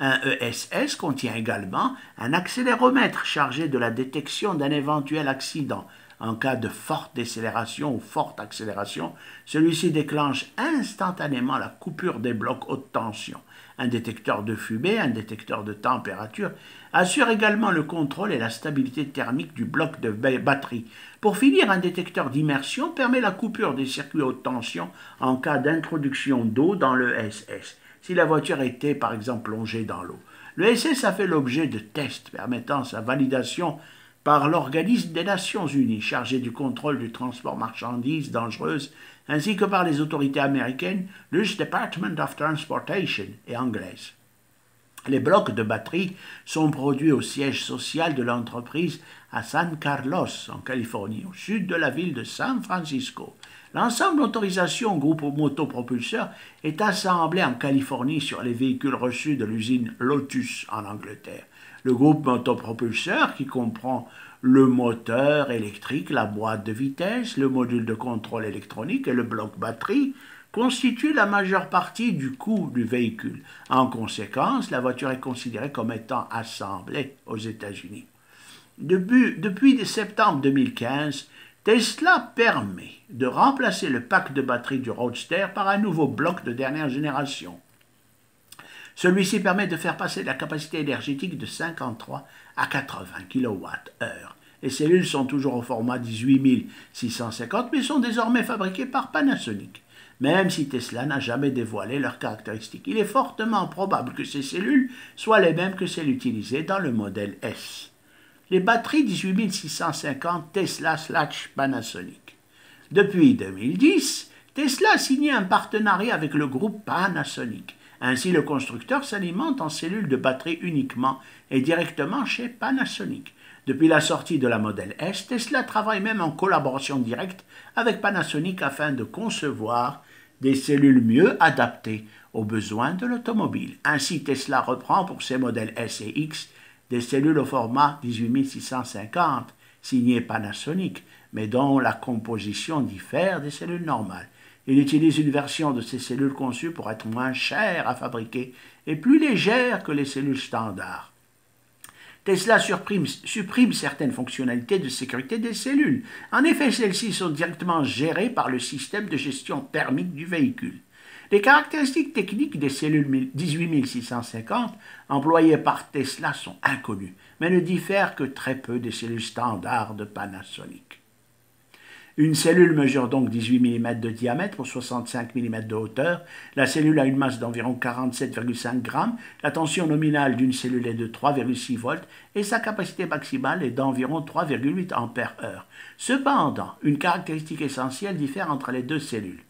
Un ESS contient également un accéléromètre chargé de la détection d'un éventuel accident. En cas de forte décélération ou forte accélération, celui-ci déclenche instantanément la coupure des blocs haute tension. Un détecteur de fumée, un détecteur de température assure également le contrôle et la stabilité thermique du bloc de batterie. Pour finir, un détecteur d'immersion permet la coupure des circuits haute tension en cas d'introduction d'eau dans le ESS, si la voiture était par exemple plongée dans l'eau. Le ESS a fait l'objet de tests permettant sa validation par l'Organisme des Nations Unies chargé du contrôle du transport marchandises dangereuses, ainsi que par les autorités américaines, l'US Department of Transportation et anglaise. Les blocs de batterie sont produits au siège social de l'entreprise à San Carlos, en Californie, au sud de la ville de San Francisco. L'ensemble d'autorisation groupe motopropulseur est assemblé en Californie sur les véhicules reçus de l'usine Lotus en Angleterre. Le groupe motopropulseur, qui comprend le moteur électrique, la boîte de vitesse, le module de contrôle électronique et le bloc batterie, constitue la majeure partie du coût du véhicule. En conséquence, la voiture est considérée comme étant assemblée aux États-Unis. Depuis septembre 2015, Tesla permet de remplacer le pack de batterie du Roadster par un nouveau bloc de dernière génération. Celui-ci permet de faire passer la capacité énergétique de 53 à 80 kWh. Les cellules sont toujours au format 18650 mais sont désormais fabriquées par Panasonic. Même si Tesla n'a jamais dévoilé leurs caractéristiques, il est fortement probable que ces cellules soient les mêmes que celles utilisées dans le modèle S. Les batteries 18650 Tesla/Panasonic. Depuis 2010, Tesla a signé un partenariat avec le groupe Panasonic. Ainsi, le constructeur s'alimente en cellules de batterie uniquement et directement chez Panasonic. Depuis la sortie de la modèle S, Tesla travaille même en collaboration directe avec Panasonic afin de concevoir des cellules mieux adaptées aux besoins de l'automobile. Ainsi, Tesla reprend pour ses modèles S et X des cellules au format 18650, signées Panasonic, mais dont la composition diffère des cellules normales. Il utilise une version de ces cellules conçues pour être moins chères à fabriquer et plus légères que les cellules standards. Tesla supprime certaines fonctionnalités de sécurité des cellules. En effet, celles-ci sont directement gérées par le système de gestion thermique du véhicule. Les caractéristiques techniques des cellules 18650 employées par Tesla sont inconnues, mais ne diffèrent que très peu des cellules standards de Panasonic. Une cellule mesure donc 18 mm de diamètre pour 65 mm de hauteur. La cellule a une masse d'environ 47,5 g. La tension nominale d'une cellule est de 3,6 volts et sa capacité maximale est d'environ 3,8 ampères-heure. Cependant, une caractéristique essentielle diffère entre les deux cellules: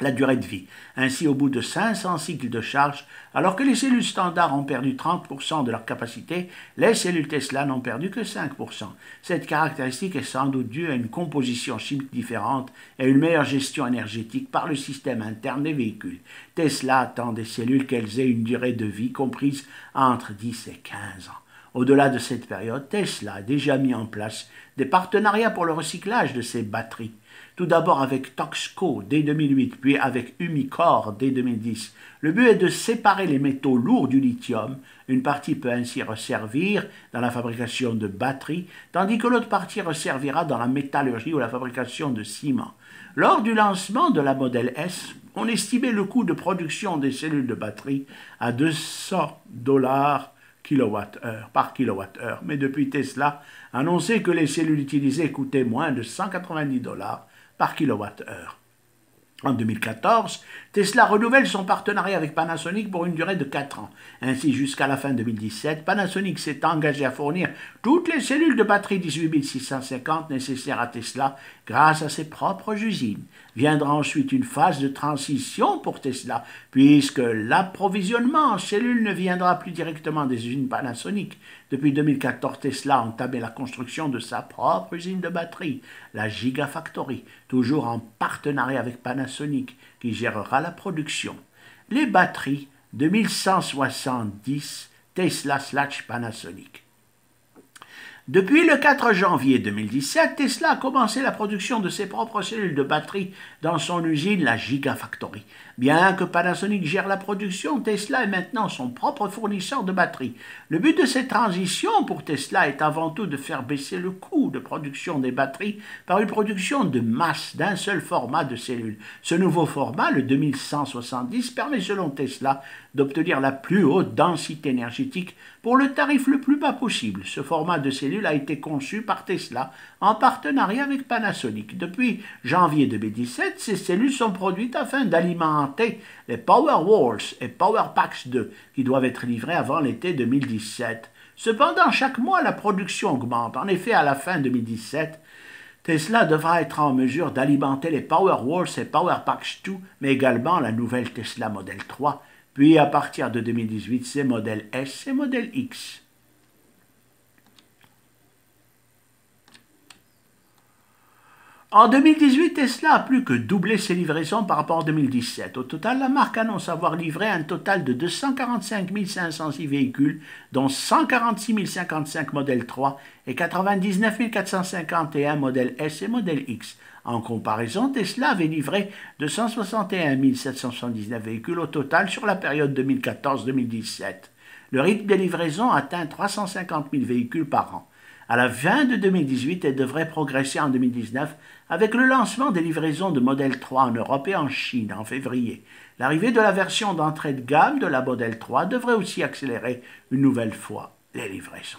la durée de vie. Ainsi, au bout de 500 cycles de charge, alors que les cellules standards ont perdu 30% de leur capacité, les cellules Tesla n'ont perdu que 5%. Cette caractéristique est sans doute due à une composition chimique différente et à une meilleure gestion énergétique par le système interne des véhicules. Tesla attend des cellules qu'elles aient une durée de vie comprise entre 10 et 15 ans. Au-delà de cette période, Tesla a déjà mis en place des partenariats pour le recyclage de ses batteries. Tout d'abord avec Toxco dès 2008, puis avec Umicore dès 2010. Le but est de séparer les métaux lourds du lithium. Une partie peut ainsi resservir dans la fabrication de batteries, tandis que l'autre partie resservira dans la métallurgie ou la fabrication de ciment. Lors du lancement de la modèle S, on estimait le coût de production des cellules de batterie à $200 par kilowattheure. Mais depuis, Tesla a annoncé que les cellules utilisées coûtaient moins de $190 par kilowattheure. En 2014, Tesla renouvelle son partenariat avec Panasonic pour une durée de 4 ans. Ainsi, jusqu'à la fin 2017, Panasonic s'est engagé à fournir toutes les cellules de batterie 18650 nécessaires à Tesla grâce à ses propres usines. Viendra ensuite une phase de transition pour Tesla, puisque l'approvisionnement en cellules ne viendra plus directement des usines Panasonic. Depuis 2014, Tesla a entamé la construction de sa propre usine de batterie, la Gigafactory, toujours en partenariat avec Panasonic, qui gérera la production. Les batteries 2170 Tesla/Panasonic. Depuis le 4 janvier 2017, Tesla a commencé la production de ses propres cellules de batterie dans son usine, la Gigafactory. Bien que Panasonic gère la production, Tesla est maintenant son propre fournisseur de batteries. Le but de cette transition pour Tesla est avant tout de faire baisser le coût de production des batteries par une production de masse d'un seul format de cellules. Ce nouveau format, le 2170, permet selon Tesla d'obtenir la plus haute densité énergétique pour le tarif le plus bas possible. Ce format de cellule a été conçu par Tesla en partenariat avec Panasonic. Depuis janvier 2017, ces cellules sont produites afin d'alimenter les Powerwalls et Powerpacks 2 qui doivent être livrés avant l'été 2017. Cependant, chaque mois, la production augmente. En effet, à la fin 2017, Tesla devra être en mesure d'alimenter les Powerwalls et Powerpacks 2, mais également la nouvelle Tesla Model 3, puis à partir de 2018, ses modèles S et modèle X. En 2018, Tesla a plus que doublé ses livraisons par rapport à 2017. Au total, la marque annonce avoir livré un total de 245 506 véhicules, dont 146 055 modèle 3 et 99 451 modèle S et modèle X. En comparaison, Tesla avait livré 261 779 véhicules au total sur la période 2014-2017. Le rythme des livraisons atteint 350 000 véhicules par an. À la fin de 2018, elle devrait progresser en 2019 avec le lancement des livraisons de Model 3 en Europe et en Chine en février. L'arrivée de la version d'entrée de gamme de la Model 3 devrait aussi accélérer une nouvelle fois les livraisons.